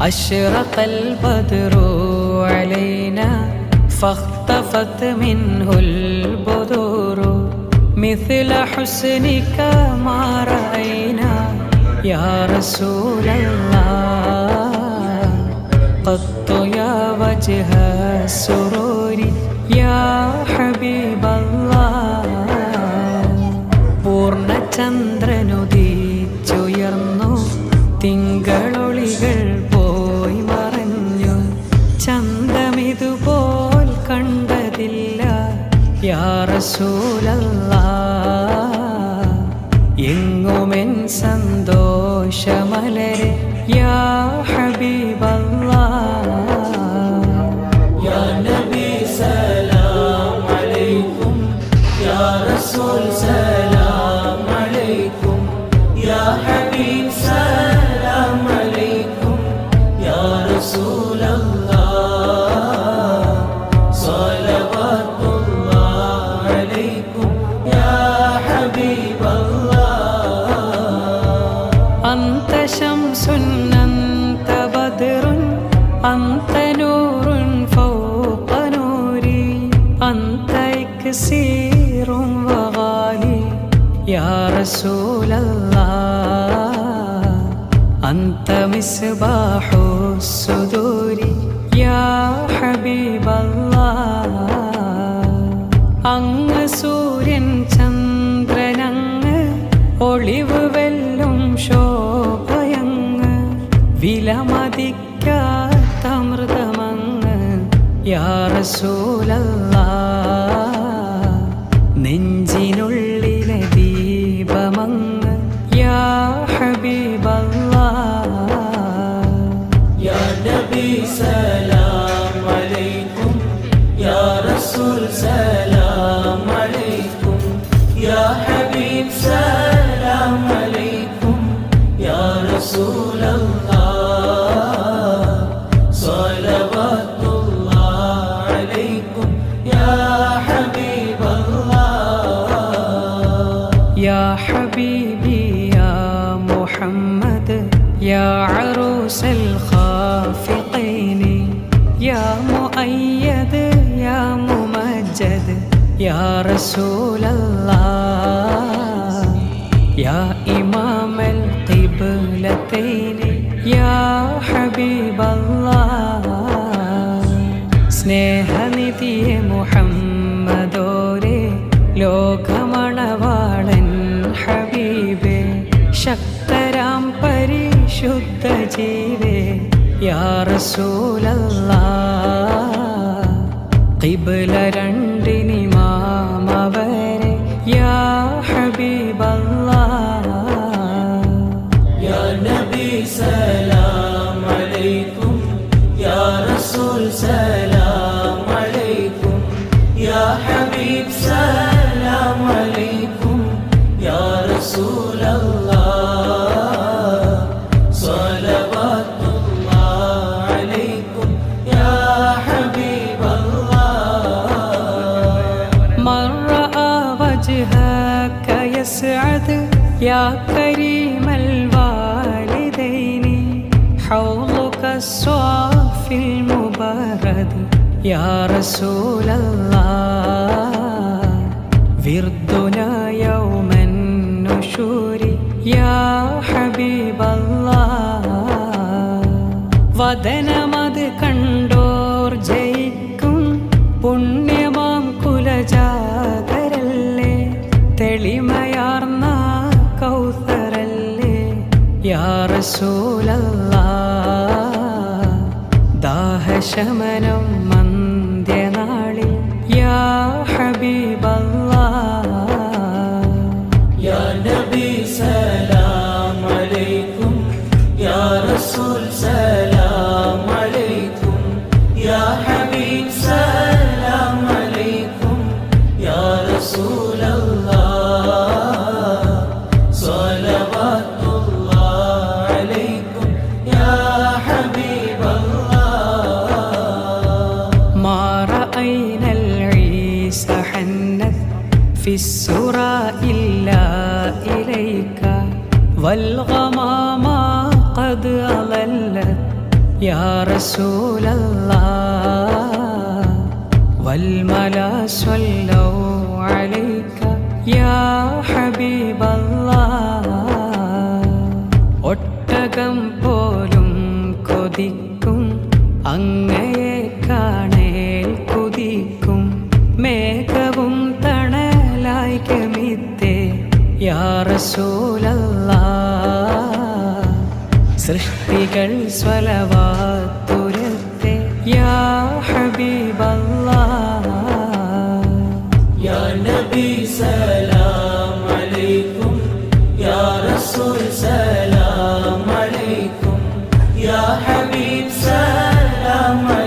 أشرق البدر علينا فاختفت منه البدور مثل حسنك ما رأينا يا رسول الله قط يا وجه السرور يا حبيب الله പൂർണ്ണചന്ദ്രനുദിച്ചുയർന്നു തിങ്കളൊളികൾ പോയി മറഞ്ഞു ചന്തമിതുപോൽ കണ്ടതില്ല യാ റസൂലല്ലാഹ് എങ്ങുമെൻ സന്തോഷമലരെ യാ ഹബീബല്ലാഹ് യാ നബി സലാം അലൈക്കും യാ റസൂൽ സലാം അലൈക്കും യാ ഹബീബ് സലാം അലൈക്കും യാ റസൂലല്ലാഹ് സ്വലവാത്തുല്ലാഹ് അലൈക്കും യാ ഹബീബല്ലാഹ് അന്ത ശംസുൻ അന്ത ബദ്റുൻ അന്ത നൂറുൻ ഫൗഖ നൂരി അന്ത ഇക്സീറുൻ വഗാലി യാ റസൂലല്ലാഹ് അന്ത മിസ്ബാഹു സുദൂരി യാ ഹബീബല്ലാഹ് അങ്ങ് സൂര്യൻ ചന്ദ്രനങ്ങ് ഒളിവ് വെല്ലും ശോഭയങ്ങ് വിലമതിക്കാത്ത അമൃതമങ്ങ് യാ റസൂലല്ലാഹ് നെഞ്ചിനുള്ളിലെ ദീപമങ്ങ് യാ ഹബീബല്ലാഹ് യാ നബി സലാം അലൈക്കും യാ റസൂൽ സലാം അലൈക്കും യാ ഹബീബ് സലാം അലൈക്കും യാ റസൂലല്ലാഹ് സ്വലവാത്തുല്ലാഹ് അലൈക്കും യാ ഹബീബല്ലാഹ് യാ ഹബീബി യാ മുഹമ്മദ് യാ അറൂസൽ ഖാഫിഖൈനി യാ മുഅയ്യദ് യാ മുമജ്ജദ് യാ റസൂലല്ലാഹ് യാ ഇമാമൽ ഖിബ്ലതൈനി യാ ഹബീബല്ലാഹ് സ്നേഹനിധിയെ മുഹമ്മദോരെ ലോകമണവാളൻ ഹബീബേ ശക്തരാം പരിശുദ്ധ ജീവേ യാ റസൂലല്ലാഹ് ഖിബ്ല രണ്ടിനിമാമവരെ യാ ഹബീബല്ലാഹ് യാ നബി സലാം അലൈക്കും യാ റസൂൽ സലാം അലൈക്കും യാ ഹബീബ് സലാം അലൈക്കും യാ റസൂലല്ലാഹ് സ്വലവാത്തുല്ലാഹ് അലൈക്കും യാ ഹബീബല്ലാഹ് മൻ റആ വജ്ഹക യസ്അദ് യാ കരീമൽ വാലിദൈനി ഹൗളുക സ്വാഫിൽ മുബാരദ് യാ റസൂലല്ലാഹ് വിർദുനാ യൗമൻ നുശൂരി യാ ഹബീബല്ലാഹ് വദനമത് കണ്ടോർ ജയിക്കും പുണ്യമാം കുലജാതരല്ലേ തെളിമയാർന്ന കൗസറല്ലേ യാ റസൂലല്ലാഹ് ദാഹശമനം മന്ത്യനാളിൽ യാ ഹബീബല്ലാഹ് യാ നബി സലാം അലൈക്കും യാ റസൂൽ സലാം അലൈക്കും യാ ഹബീബ് സലാം അലൈക്കും യാ റസൂലല്ലാഹ് സ്വലവാത്തുല്ലാഹ് അലൈക്കും യാ ഹബീബല്ലാഹ് മാ റഅയ്നൽ ഈസ ഹന്നത് ഫിസ്സുറാ ഇല്ലാ ഇലൈക والغمام قد أظلت യാ റസൂലല്ലാഹ് വൽമലാ സ്വല്ലൂ അലൈക യാ ഹബീബല്ലാഹ്. ഒട്ടകം പോലും കൊതിക്കും അങ്ങയെ കാണേൽ കുതിക്കും, മേഘവും തണലായി ഗമിത്തേ യാ റസൂലല്ലാഹ്. സൃഷ്ടികൾ സ്വലവാത്തുരത്തെ യാ ഹബീബല്ലാഹ്.